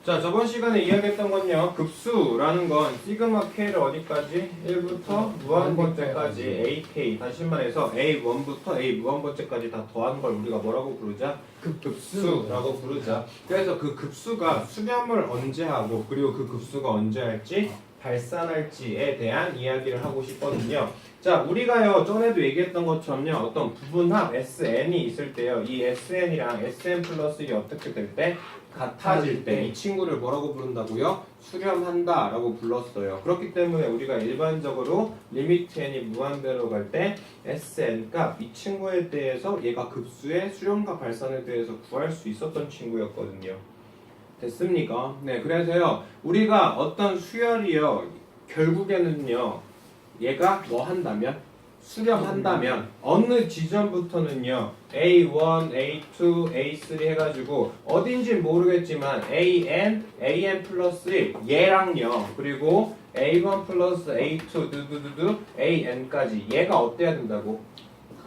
자, 저번 시간에 이야기했던 건요. 급수라는 건 시그마 k를 어디까지? 1부터 무한번째까지 ak. 다시 말해서 a1부터 a 무한번째까지 다 더한 걸 우리가 뭐라고 부르자? 급수라고 부르자. 그래서 그 급수가 수렴을 언제 하고 그리고 그 급수가 언제 할지 발산할지에 대한 이야기를 하고 싶거든요. 자, 우리가요 전에도 얘기했던 것처럼요 어떤 부분합 SN이 있을 때요 이 SN이랑 SN 플러스 1이 어떻게 될 때? 같아질 때 이 친구를 뭐라고 부른다고요? 수렴한다 라고 불렀어요. 그렇기 때문에 우리가 일반적으로 리미트 n이 무한대로 갈 때 SN 값 이 친구에 대해서 얘가 급수의 수렴과 발산에 대해서 구할 수 있었던 친구였거든요. 됐습니까? 네, 그래서요 우리가 어떤 수열이요 결국에는요 얘가 뭐 한다면? 수렴한다면 어느 지점부터는요 A1, A2, A3 해가지고 어딘지 모르겠지만 AN 플러스 1 얘랑요 그리고 A1 플러스 A2 두두두두 AN까지 얘가 어때야 된다고?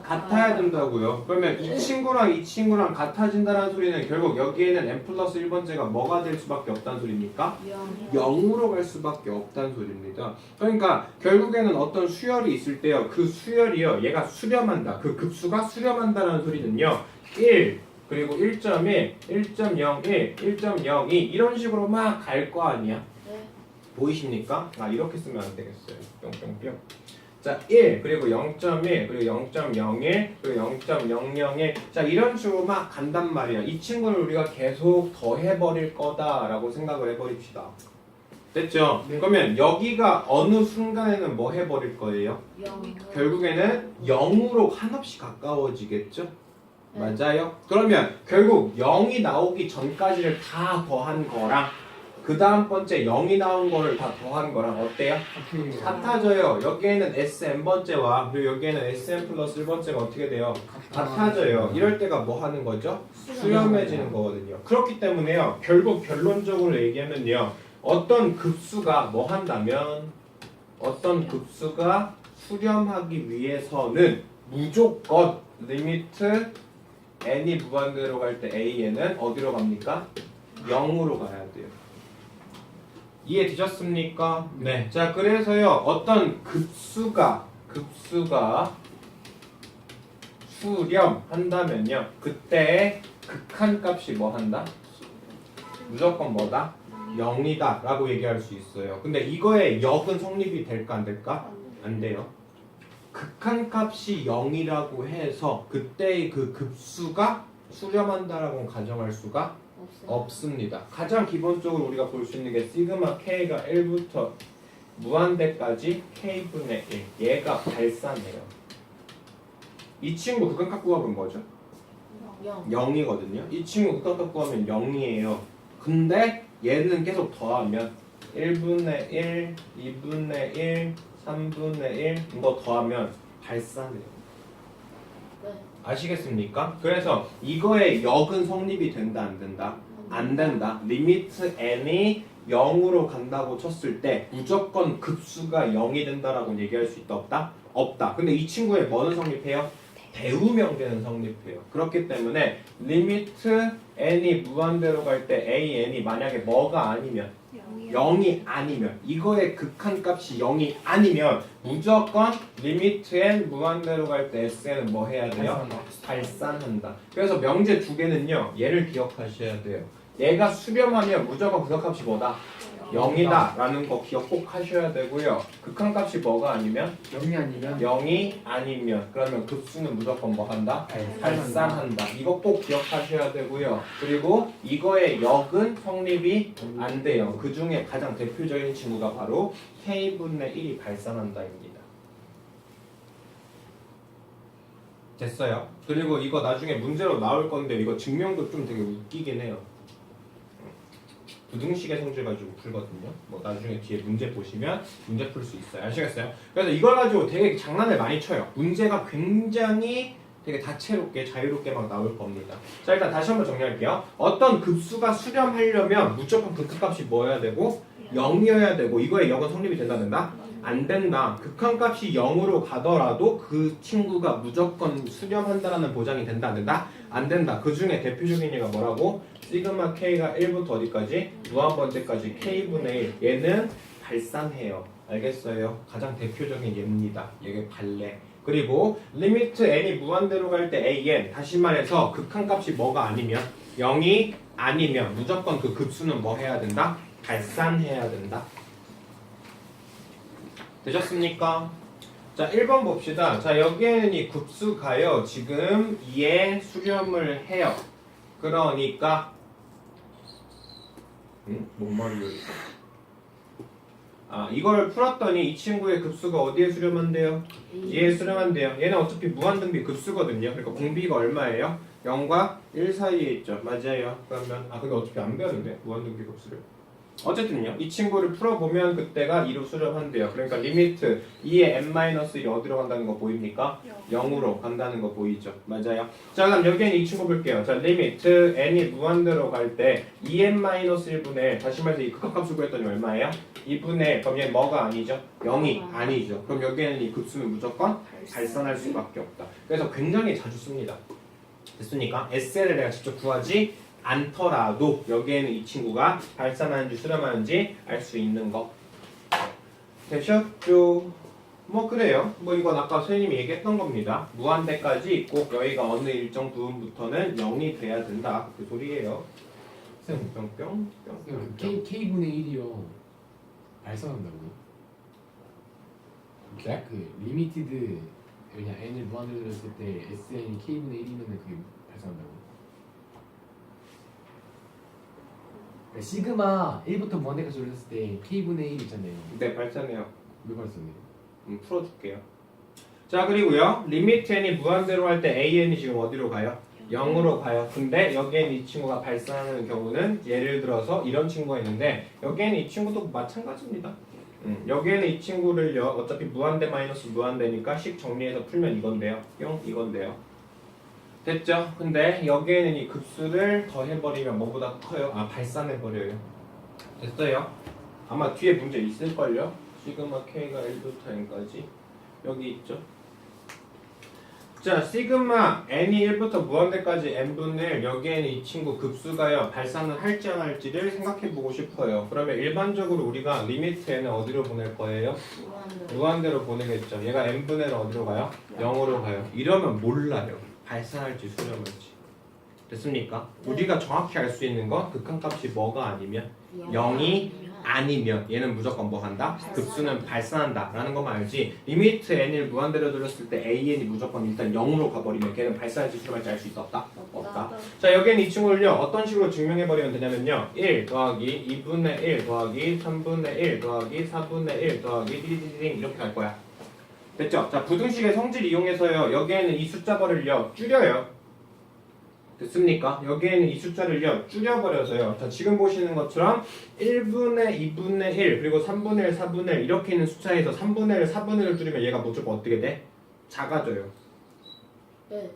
같아야 된다고요. 그러면 이 친구랑 이 친구랑 같아진다는 소리는 결국 여기에는 n 플러스 1번째가 뭐가 될 수밖에 없다는 소리입니까? 0으로 갈 수밖에 없다는 소리입니다. 그러니까 결국에는 어떤 수열이 있을 때요. 그 수열이요. 얘가 수렴한다. 그 급수가 수렴한다는 소리는요. 1 그리고 1.1, 1.01, 1.02 이런 식으로 막 갈 거 아니야. 보이십니까? 아 이렇게 쓰면 안 되겠어요. 뿅뿅뿅. 자, 1, 그리고 0.1, 그리고 0.01, 그리고 0.001. 자, 이런 식으로 막 간단 말이야. 이 친구를 우리가 계속 더해버릴 거다라고 생각을 해버립시다. 됐죠? 네. 그러면 여기가 어느 순간에는 뭐 해버릴 거예요? 0. 결국에는 0으로 한없이 가까워지겠죠? 네. 맞아요? 그러면 결국 0이 나오기 전까지를 다 더한 거랑 그 다음 번째 0이 나온 거를 다 더한 거랑 어때요? 같아져요. 여기에는 SN번째와 그리고 여기에는 SN 플러스 1번째가 어떻게 돼요? 같아져요. 이럴 때가 뭐 하는 거죠? 수렴해지는 거거든요. 그렇기 때문에요. 결국 결론적으로 얘기하면요. 어떤 급수가 뭐 한다면 어떤 급수가 수렴하기 위해서는 무조건 리미트 n이 무한대로 갈 때 an은 어디로 갑니까? 0으로 가야 돼요. 이해되셨습니까? 네. 자, 그래서요. 어떤 급수가 수렴한다면요. 그때 극한값이 뭐 한다? 무조건 뭐다? 0이다 라고 얘기할 수 있어요. 근데 이거의 역은 성립이 될까 안 될까? 안 돼요. 극한값이 0이라고 해서 그때의 그 급수가 수렴한다라고 가정할 수가 없습니다. 가장 기본적으로 우리가 볼 수 있는 게 시그마 k가 1부터 무한대까지 k분의 1 얘가 발산해요. 이 친구 극한값 구하면 뭐죠? 0이거든요. 이 친구 극한값 구하면 0이에요. 근데 얘는 계속 더하면 1분의 1, 2분의 1, 3분의 1 이거 더하면 발산해요. 아시겠습니까? 그래서 이거의 역은 성립이 된다 안 된다? 안 된다. 리미트 n이 0으로 간다고 쳤을 때 무조건 급수가 0이 된다라고 얘기할 수 있다 없다? 없다. 근데 이 친구의 뭐는 성립해요? 대우명제는 성립해요. 그렇기 때문에 리미트 n이 무한대로 갈 때 an이 만약에 뭐가 아니면 0이 아니면 이거의 극한값이 0이 아니면 무조건 리미트 n 무한대로 갈 때 sn은 뭐 해야 돼요? 발산한다. 그래서 명제 두 개는요. 얘를 기억하셔야 돼요. 얘가 수렴하면 무조건 극한값이 뭐다? 0이다 라는 거 기억 꼭 하셔야 되고요. 극한값이 뭐가 아니면? 0이 아니면 그러면 급수는 무조건 뭐 한다? 발산한다. 이거 꼭 기억하셔야 되고요. 그리고 이거의 역은 성립이 안 돼요. 그 중에 가장 대표적인 친구가 바로 k분의 1이 발산한다입니다. 됐어요. 그리고 이거 나중에 문제로 나올 건데 이거 증명도 좀 되게 웃기긴 해요. 부등식의 성질 가지고 풀거든요. 뭐 나중에 뒤에 문제 보시면 문제 풀 수 있어요. 아시겠어요? 그래서 이걸 가지고 되게 장난을 많이 쳐요. 문제가 굉장히 되게 다채롭게 자유롭게 막 나올 겁니다. 자, 일단 다시 한번 정리할게요. 어떤 급수가 수렴하려면 무조건 극한값이 뭐여야 되고 0이어야 되고 이거의 0은 성립이 된다 된다? 안 된다. 극한값이 0으로 가더라도 그 친구가 무조건 수렴한다라는 보장이 된다 안 된다? 안 된다. 그 중에 대표적인 예가 뭐라고? 시그마 K가 1부터 어디까지? 무한번째까지 K분의 1. 얘는 발산해요. 알겠어요? 가장 대표적인 예입니다. 이게 발레. 그리고 리미트 n이 무한대로 갈 때 an 다시 말해서 극한값이 뭐가 아니면 0이 아니면 무조건 그 급수는 뭐 해야 된다? 발산해야 된다. 되셨습니까? 자 1번 봅시다. 자 여기에는 이 급수가요 지금 2에 수렴을 해요. 그러니까 뭔 말이야 이걸 풀었더니 이 친구의 급수가 어디에 수렴한대요? 2에 수렴한대요. 얘는 어차피 무한등비 급수거든요. 그러니까 공비가 얼마예요? 0과 1 사이에 있죠. 맞아요. 그러면 근데 어차피 안 배웠는데 무한등비 급수를. 어쨌든요. 이 친구를 풀어보면 그때가 2로 수렴한대요. 그러니까 리미트 2의 n-1이 어디로 간다는 거 보입니까? 0으로 간다는 거 보이죠. 맞아요. 자 그럼 여기에는 이 친구 볼게요. 자 리미트 n이 무한대로 갈 때 2n-1분의 다시 말해서 이 극한값을 구했더니 얼마예요? 2분의 그럼 얘는 뭐가 아니죠? 0이 아니죠. 그럼 여기에는 이 급수는 무조건 발산할 수밖에 없다. 그래서 굉장히 자주 씁니다. 됐습니까? SL을 내가 직접 구하지 않더라도 여기에는 이 친구가 발산하는지 수렴하는지 알 수 있는 거 되셨죠? 뭐 그래요. 뭐 이건 아까 선생님이 얘기했던 겁니다. 무한대까지 꼭 여기가 어느 일정 부분부터는 0이 돼야 된다. 그 소리예요. 뿅뿅뿅 K분의 1이요 발산한다고요? 네? 그 리미티드 그냥 n을 무한대로 줬을 때 SN이 K분의 1이면 그게 발산한다고요? 그러니까 시그마 1부터 무한대까지 올렸을 때 K분의 1 있잖아요. 네 발산해요. 왜 발산해요? 풀어줄게요. 자 그리고요 리미트 n이 무한대로 할 때 an이 지금 어디로 가요? 0으로 가요. 근데 여기에는 이 친구가 발산하는 경우는 예를 들어서 이런 친구가 있는데 여기에는 이 친구도 마찬가지입니다. 여기에는 이 친구를요 어차피 무한대 마이너스 무한대니까 식 정리해서 풀면 이건데요. 뿅 이건데요. 됐죠? 근데 여기에는 이 급수를 더해버리면 뭐보다 커요? 발산해버려요. 됐어요? 아마 뒤에 문제 있을걸요? 시그마 K가 1부터 n까지 여기 있죠? 자 시그마 n이 1부터 무한대까지 n분의 1 여기에는 이 친구 급수가요 발산을 할지 안 할지를 생각해보고 싶어요. 그러면 일반적으로 우리가 리미트 n을 어디로 보낼 거예요? 무한대로 보내겠죠. 얘가 n분의 1은 어디로 가요? 0으로 가요. 이러면 몰라요. 발산할지 수렴할지. 됐습니까? 우리가 정확히 알 수 있는 건 극한값이 뭐가 아니면 0이 아니면 얘는 무조건 뭐 한다? 급수는 발산한다 라는 것만 알지 리미트 n을 무한대로 돌렸을 때 an이 무조건 일단 0으로 가버리면 걔는 발산할지 수렴할지 알 수 있다 없다? 없다. 자 여기는 이 친구를요 어떤 식으로 증명해버리면 되냐면요 1 더하기 2분의 1 더하기 3분의 1 더하기 4분의 1 더하기 띠디디딩 이렇게 할 거야. 됐죠? 자 부등식의 성질 이용해서요 여기에는 이 숫자벌을요 줄여요. 됐습니까? 여기에는 이 숫자를요 줄여버려서요 자 지금 보시는 것처럼 1분의 2분의 1 그리고 3분의 1 4분의 1 이렇게 있는 숫자에서 3분의 1 4분의 1을 줄이면 얘가 무조건 어떻게 돼? 작아져요. 네.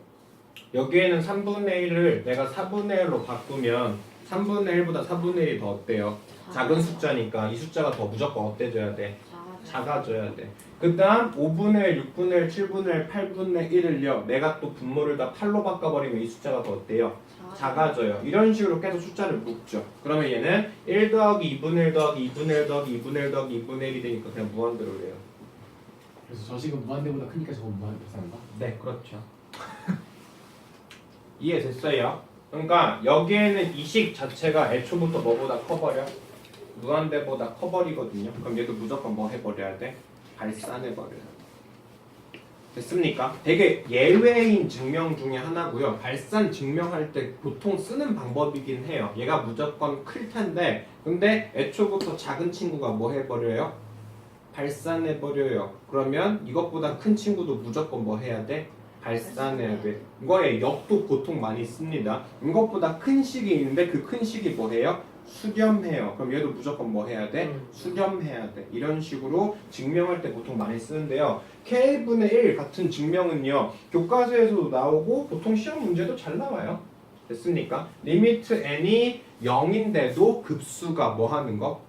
여기에는 3분의 1을 내가 4분의 1로 바꾸면 3분의 1보다 4분의 1이 더 어때요? 작은 숫자니까 이 숫자가 더 무조건 어때져야 돼? 작아져야 돼. 그 다음 5분의 1, 6분의 1, 7분의 1, 8분의 1을요 내가 또 분모를 다 8로 바꿔버리면 이 숫자가 더 어때요? 작아져요. 이런 식으로 계속 숫자를 묶죠. 그러면 얘는 1 더하기 2분의 1 더하기 2분의 1 더하기 2분의 1 더하기 2분의 1이 되니까 그냥 무한대로 해요. 그래서 저 식은 무한대보다 크니까 저거 무한 발산한다? 네 그렇죠. 이해됐어요? 그러니까 여기에는 이 식 자체가 애초부터 뭐보다 커버려? 무한대보다 커버리거든요. 그럼 얘도 무조건 뭐 해버려야 돼? 발산해버려야 돼. 됐습니까? 되게 예외인 증명 중에 하나고요. 발산 증명할 때 보통 쓰는 방법이긴 해요. 얘가 무조건 클 텐데 근데 애초부터 작은 친구가 뭐 해버려요? 발산해버려요. 그러면 이것보다 큰 친구도 무조건 뭐 해야 돼? 발산해야 돼. 이거의 역도 보통 많이 씁니다. 이것보다 큰 식이 있는데 그 큰 식이 뭐 해요? 수렴해요. 그럼 얘도 무조건 뭐 해야 돼? 수렴해야 돼. 이런 식으로 증명할 때 보통 많이 쓰는데요. K분의 1 같은 증명은요. 교과서에서도 나오고 보통 시험 문제도 잘 나와요. 됐습니까? 리미트 n이 0인데도 급수가 뭐 하는 거?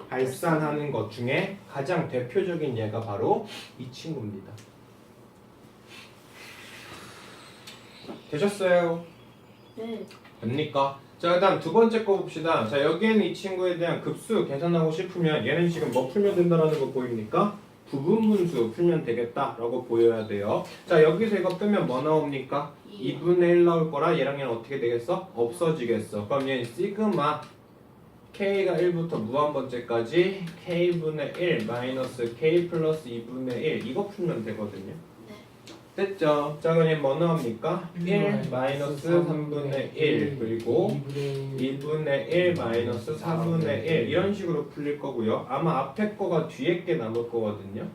발산하는 것 중에 가장 대표적인 예가 바로 이 친구입니다. 되셨어요? 네. 됩니까? 자, 그 다음 두 번째 거 봅시다. 자, 여기에는 이 친구에 대한 급수 계산하고 싶으면 얘는 지금 뭐 풀면 된다라는 거 보입니까? 부분분수 풀면 되겠다라고 보여야 돼요. 자, 여기서 이거 빼면 뭐 나옵니까? 2분의 1 나올 거라 얘랑 얘는 어떻게 되겠어? 없어지겠어. 그럼 얘는 시그마 k가 1부터 무한번째까지 k분의 1 마이너스 k 플러스 2분의 1 이거 풀면 되거든요. 됐죠? 자, 그럼 얘 뭐 나옵니까? 1 마이너스 3분의 1 그리고 2분의 1 마이너스 4분의 1 이런 식으로 풀릴 거고요. 아마 앞에 거가 뒤에 게 남을 거거든요.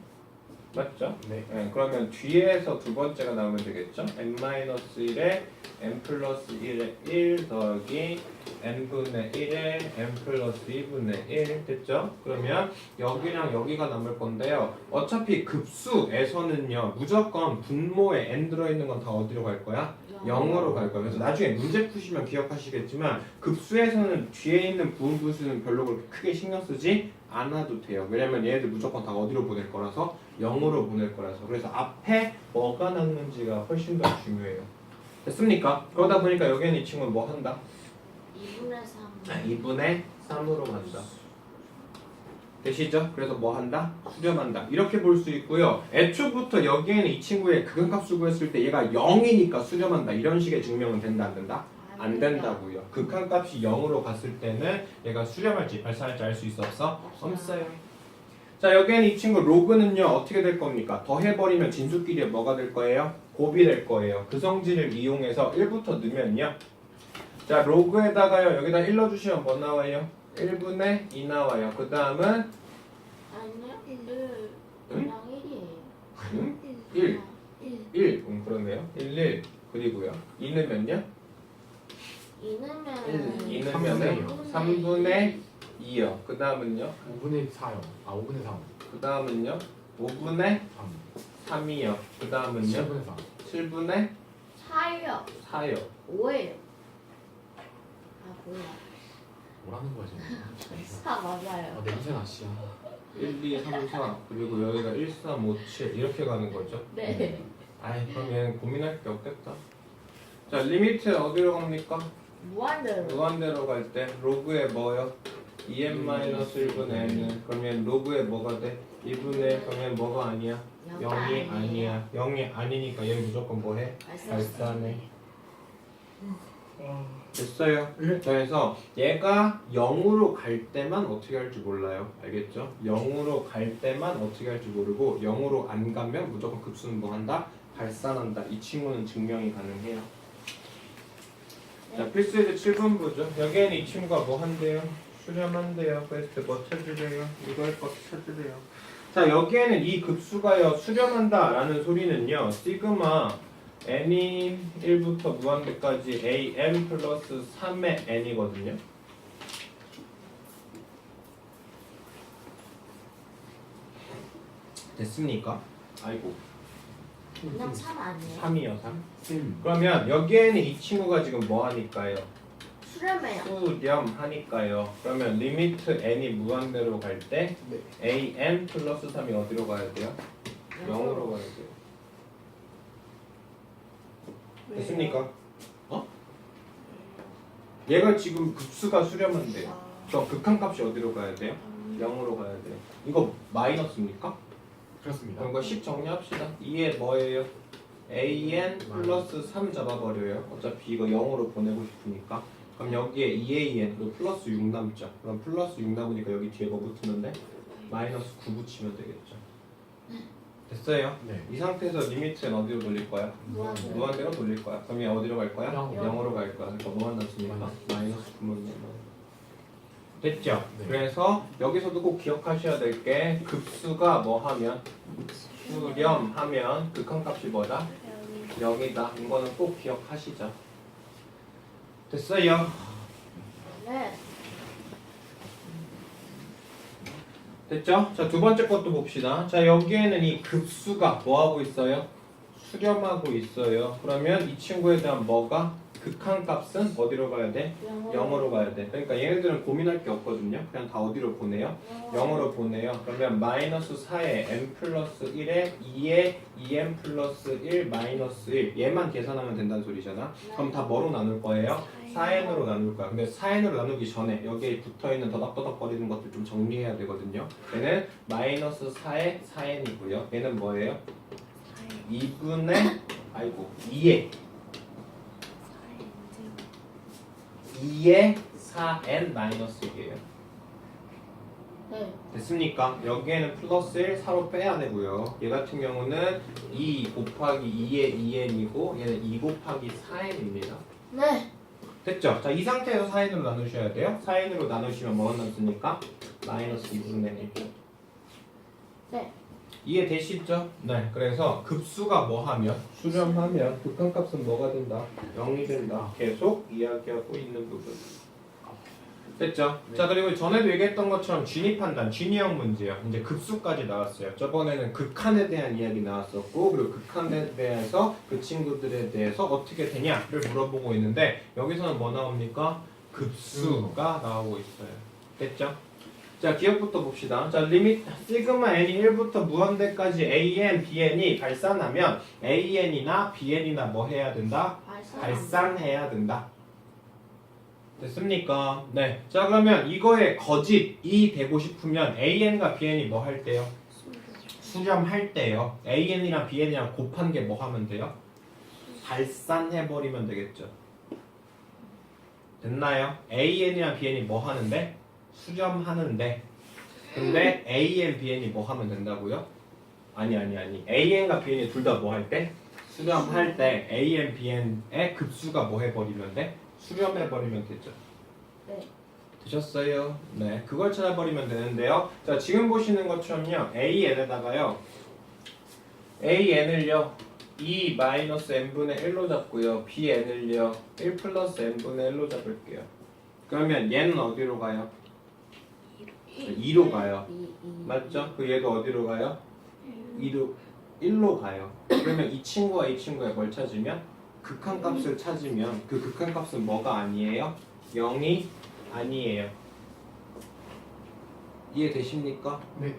맞죠? 네. 네, 그러면 뒤에서 두 번째가 나오면 되겠죠? n-1에 n 플러스 1에 1 더하기 n분의 1에 n 플러스 2분의 1 됐죠? 그러면 여기랑 여기가 남을 건데요. 어차피 급수에서는요 무조건 분모에 n 들어있는 건 다 어디로 갈 거야? 0으로 갈 거예요. 그래서 나중에 문제 푸시면 기억하시겠지만 급수에서는 뒤에 있는 부분분수는 별로 그렇게 크게 신경 쓰지 않아도 돼요. 왜냐면 얘네들 무조건 다 어디로 보낼 거라서 0으로 보낼 거라서. 그래서 앞에 뭐가 남는지가 훨씬 더 중요해요. 됐습니까? 그러다 보니까 여기는 이 친구는 뭐 한다? 2분의 3. 2분의 3으로 간다. 되시죠? 그래서 뭐 한다? 수렴한다. 이렇게 볼 수 있고요. 애초부터 여기에는 이 친구의 극한값을 구했을 때 얘가 0이니까 수렴한다. 이런 식의 증명은 된다 안 된다? 안 된다고요. 극한값이 0으로 갔을 때는 얘가 수렴할지 발산할지 알 수 있어 없어? 없어요. 자, 여기에는 이 친구 로그는요 어떻게 될 겁니까? 더해버리면 진수끼리 뭐가 될 거예요? 곱이 될 거예요. 그 성질을 이용해서 1부터 넣으면요. 자, 로그에다가요 여기다 1 넣어주시면 뭐 나와요? 1분의 2 나와요. 그 다음은 아니요. 1. 그냥 1이에요. 응? 1. 1. 1. 그러네요. 1, 1. 그리고요. 2는 몇냐? 2는 2 넣으면은 3분의 2요. 그 다음은요? 5분의 4요. 아 5분의 3. 그 다음은요? 5분의 3. 3이요. 그 다음은요? 7분의 4. 7분의 4요. 4요. 5예요. 아 몰라. 뭐라는 거야 지금? 4 맞아요. 아 냄새 나 씨야. 1, 2, 3, 4 그리고 여기가 1, 3, 5, 7 이렇게 가는 거죠. 네. 아이 그럼 얘는 고민할 게 없겠다. 자, 리미트 어디로 갑니까? 무한대로. 무한대로 갈 때 로그에 뭐요? 2n-1분의 n은 그러면 로그에 뭐가 돼? 2분의 1 그러면 뭐가 아니야? 0이 아니야. 0이 아니니까 얘는 무조건 뭐해? 발산해. 됐어요. 그래서 얘가 0으로 갈 때만 어떻게 할지 몰라요. 알겠죠? 0으로 갈 때만 어떻게 할지 모르고 0으로 안 가면 무조건 급수는 뭐 한다? 발산한다. 이 친구는 증명이 가능해요. 자, 필수예제 7번부죠. 여기에는 이 친구가 뭐 한대요? 수렴한대요. 그래서 뭐 찾으래요? 이걸 것 찾으래요. 자, 여기에는 이 급수가요 수렴한다 라는 소리는요 시그마 n이 1부터 무한대까지 am 플러스 3의 n이거든요. 됐습니까? 아이고 그냥 3 아니에요? 3이요 3. 쌤. 그러면 여기에는 이 친구가 지금 뭐 하니까요? 수렴해요. 수렴하니까요. 그러면 리미트 n이 무한대로 갈 때 네. am 플러스 3이 어디로 가야 돼요? 0으로 가야 돼요. 됐습니까? 어? 얘가 지금 급수가 수렴한대요. 그럼 극한값이 어디로 가야 돼요? 0으로 가야 돼요. 이거 마이너스입니까? 그렇습니다. 그럼 이거 10 정리합시다. 2에 뭐예요? an 플러스 3 잡아버려요. 어차피 이거 0으로 보내고 싶으니까. 그럼 여기에 2an 그리고 플러스 6 남죠. 그럼 플러스 6 남으니까 여기 뒤에 뭐 붙으는데? 마이너스 9 붙이면 되겠죠. 됐어요? 네. 이 상태에서 리미트는 어디로 돌릴 거야? 무한대로. 무한대로 돌릴 거야. 그럼 얘 어디로 갈 거야? 0. 0으로 갈 거야. 그러니까 뭐 만났습니까? 마이너스 9문 됐죠? 네. 그래서 여기서도 꼭 기억하셔야 될 게 급수가 뭐 하면 수렴하면 극한값이 뭐다? 0이다. 이거는 꼭 기억하시죠. 됐어요? 네. 됐죠? 자, 두 번째 것도 봅시다. 자, 여기에는 이 급수가 뭐 하고 있어요? 수렴하고 있어요. 그러면 이 친구에 대한 뭐가? 극한값은 어디로 가야 돼? 0으로 가야 돼. 그러니까 얘네들은 고민할 게 없거든요. 그냥 다 어디로 보내요? 0으로 보내요. 그러면 마이너스 4에 n 플러스 1에 2에 2n 플러스 1 마이너스 1 얘만 계산하면 된다는 소리잖아. 그럼 다 뭐로 나눌 거예요? 4n으로 나눌 거야. 근데 4n으로 나누기 전에 여기에 붙어있는 더덕더덕거리는 것들 좀 정리해야 되거든요. 얘는 마이너스 4에 4n이고요. 얘는 뭐예요? 2분의 2에 4n 마이너스 1이에요. 네. 됐습니까? 여기에는 플러스 1 4로 빼야 되고요. 얘 같은 경우는 2 곱하기 2의 2n이고 얘는 2 곱하기 4n입니다. 네. 됐죠? 자, 이 상태에서 4n으로 나누셔야 돼요. 4n으로 나누시면 뭐가 남습니까? 마이너스 2분의 1. 네. 이해되시죠? 네. 그래서 급수가 뭐 하면? 수렴하면 극한값은 뭐가 된다? 0이 된다. 계속 이야기하고 있는 부분. 됐죠? 네. 자, 그리고 전에도 얘기했던 것처럼 진위 판단, 진위형 문제요. 이제 급수까지 나왔어요. 저번에는 극한에 대한 이야기 나왔었고, 그리고 극한에 대해서 그 친구들에 대해서 어떻게 되냐를 물어보고 있는데, 여기서는 뭐 나옵니까? 급수가 나오고 있어요. 됐죠? 자, 기억부터 봅시다. 자, 리밋 시그마 n이 1부터 무한대까지 an, bn이 발산하면 an이나 bn이나 뭐 해야 된다? 발산해야 된다. 됐습니까? 네. 자, 그러면 이거의 거짓이 되고 싶으면 an과 bn이 뭐 할 때요? 수렴할 때요. an이랑 bn이랑 곱한 게 뭐 하면 돼요? 발산해버리면 되겠죠. 됐나요? an이랑 bn이 뭐 하는데? 수렴하는데. 근데 an, bn이 뭐 하면 된다고요? 아니. an과 bn이 둘 다 뭐 할 때? 수렴할 때 an, bn의 급수가 뭐 해버리면 돼? 수렴해버리면 되죠. 네. 되셨어요? 네, 그걸 찾아버리면 되는데요. 자, 지금 보시는 것처럼요, an에다가요, an을요 2 마이너스 n분의 1로 잡고요, bn을요 1 플러스 n분의 1로 잡을게요. 그러면 얘는 어디로 가요? 2로 가요. 맞죠? 그 얘도 어디로 가요? 1로 가요. 그러면 이 친구와 이 친구의 뭘 찾으면? 극한값을 찾으면 그 극한값은 뭐가 아니에요? 0이 아니에요. 이해되십니까? 네.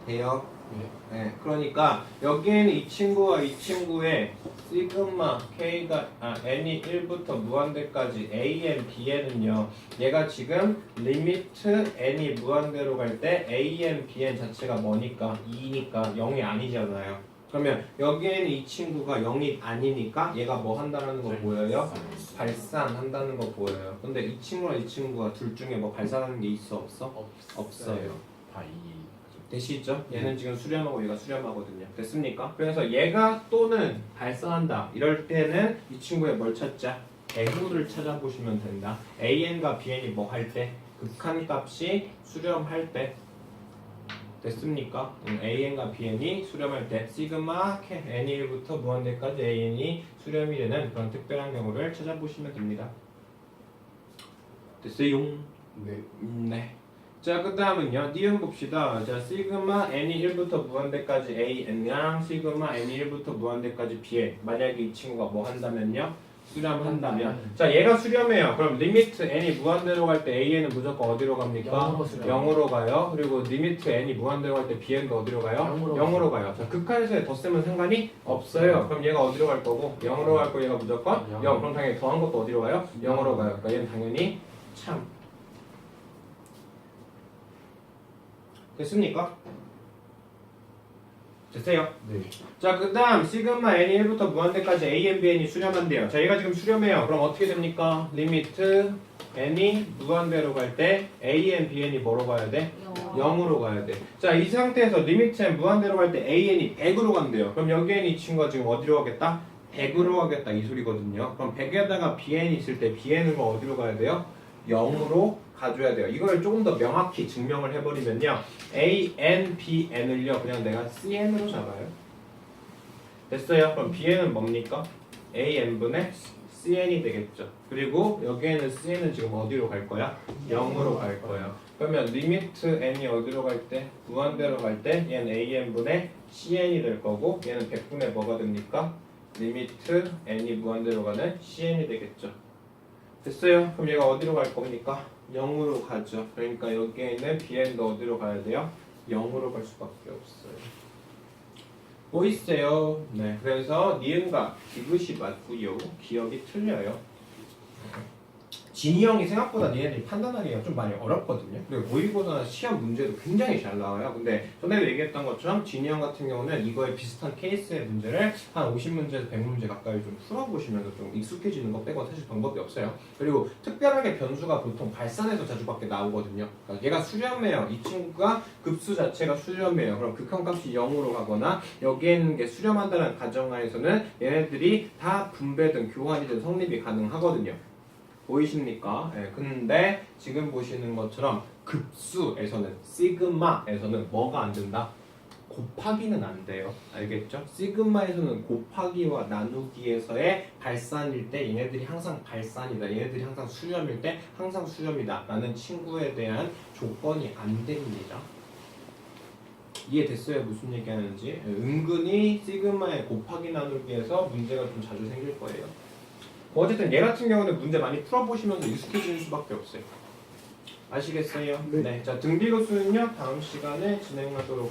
돼요? 네. 네. 그러니까 여기에는 이 친구와 이 친구의 시그마 k가 n이 1부터 무한대까지 an, bn은요. 얘가 지금 리미트 n이 무한대로 갈 때 an, bn 자체가 뭐니까? 2니까 0이 아니잖아요. 그러면 여기에는 이 친구가 0이 아니니까 얘가 뭐 한다는 거 보여요? 발산한다는 거 보여요. 근데 이 친구랑 이 친구가 둘 중에 뭐 발산하는 게 있어 없어? 없어요. 다 2. 되시죠? 얘는 지금 수렴하고 얘가 수렴하거든요. 됐습니까? 그래서 얘가 또는 발산한다. 이럴 때는 이 친구의 뭘 찾자? 배후를 찾아보시면 된다. an과 bn이 뭐 할 때? 극한값이 수렴할 때. 됐습니까? an과 bn이 수렴할 때 시그마 n이 1부터 무한대까지 an이 수렴이 되는 그런 특별한 경우를 찾아보시면 됩니다. 됐어요? 네. 네. 자, 그 다음은요. 니은 봅시다. 자, 시그마 n이 1부터 무한대까지 an이랑 시그마 n이 1부터 무한대까지 bn. 만약에 이 친구가 뭐 한다면요? 수렴한다면. 자, 얘가 수렴해요. 그럼 리미트 n이 무한대로 갈 때 an은 무조건 어디로 갑니까? 0으로 수렴. 0으로 가요. 그리고 리미트 n이 무한대로 갈 때 bn도 어디로 가요? 0으로 가요. 자, 극한에서의 덧셈은 상관이 없어요. 그럼 얘가 어디로 갈 거고? 0으로 갈 거 얘가 무조건 0. 그럼 당연히 더한 것도 어디로 가요? 0으로 가요. 그러니까 얘는 당연히 참. 됐습니까? 됐어요? 네. 자, 그 다음 시그마 n이 1부터 무한대까지 an, bn이 수렴한대요. 자, 얘가 지금 수렴해요. 그럼 어떻게 됩니까? 리미트 n이 무한대로 갈 때 an, bn이 뭐로 가야 돼? 0으로 가야 돼. 자, 이 상태에서 리미트 n 무한대로 갈 때 an이 100으로 간대요. 그럼 여기에는 이 친구가 지금 어디로 가겠다? 100으로 가겠다 이 소리거든요. 그럼 100에다가 bn이 있을 때 bn은 어디로 가야 돼요? 0으로 가줘야 돼요. 이걸 조금 더 명확히 증명을 해버리면요. an, bn을요. 그냥 내가 cn으로 잡아요. 됐어요? 그럼 bn은 뭡니까? an분의 cn이 되겠죠. 그리고 여기에는 cn은 지금 어디로 갈 거야? 0으로 갈 거야. 그러면 리미트 n이 어디로 갈 때? 무한대로 갈 때 얘는 an분의 cn이 될 거고 얘는 100분의 뭐가 됩니까? 리미트 n이 무한대로 가는 cn이 되겠죠. 됐어요. 그럼 얘가 어디로 갈 겁니까? 0으로 가죠. 그러니까 여기에 있는 bn도 어디로 가야 돼요? 0으로 갈 수밖에 없어요. 보이세요? 네. 그래서 니은과 디귿이 맞고요. 기억이 틀려요. 진이 형이 생각보다 니네들이 판단하기가 좀 많이 어렵거든요. 그리고 모의고사나 시험 문제도 굉장히 잘 나와요. 근데 전에도 얘기했던 것처럼 진이 형 같은 경우는 이거에 비슷한 케이스의 문제를 한 50문제에서 100문제 가까이 좀 풀어보시면서 좀 익숙해지는 것 빼고 사실 방법이 없어요. 그리고 특별하게 변수가 보통 발산에서 자주밖에 나오거든요. 그러니까 얘가 수렴해요. 이 친구가 급수 자체가 수렴해요. 그럼 극한값이 0으로 가거나 여기에 있는 게 수렴한다는 가정하에서는 얘네들이 다 분배든 교환이든 성립이 가능하거든요. 보이십니까? 네, 근데 지금 보시는 것처럼 급수에서는 시그마에서는 뭐가 안 된다? 곱하기는 안 돼요. 알겠죠? 시그마에서는 곱하기와 나누기에서의 발산일 때 얘네들이 항상 발산이다. 얘네들이 항상 수렴일 때 항상 수렴이다. 라는 친구에 대한 조건이 안 됩니다. 이해됐어요? 무슨 얘기하는지? 은근히 시그마의 곱하기 나누기에서 문제가 좀 자주 생길 거예요. 어쨌든 얘 같은 경우는 문제 많이 풀어보시면서 익숙해지는 수밖에 없어요. 아시겠어요? 네. 자, 등비급수는요 다음 시간에 진행하도록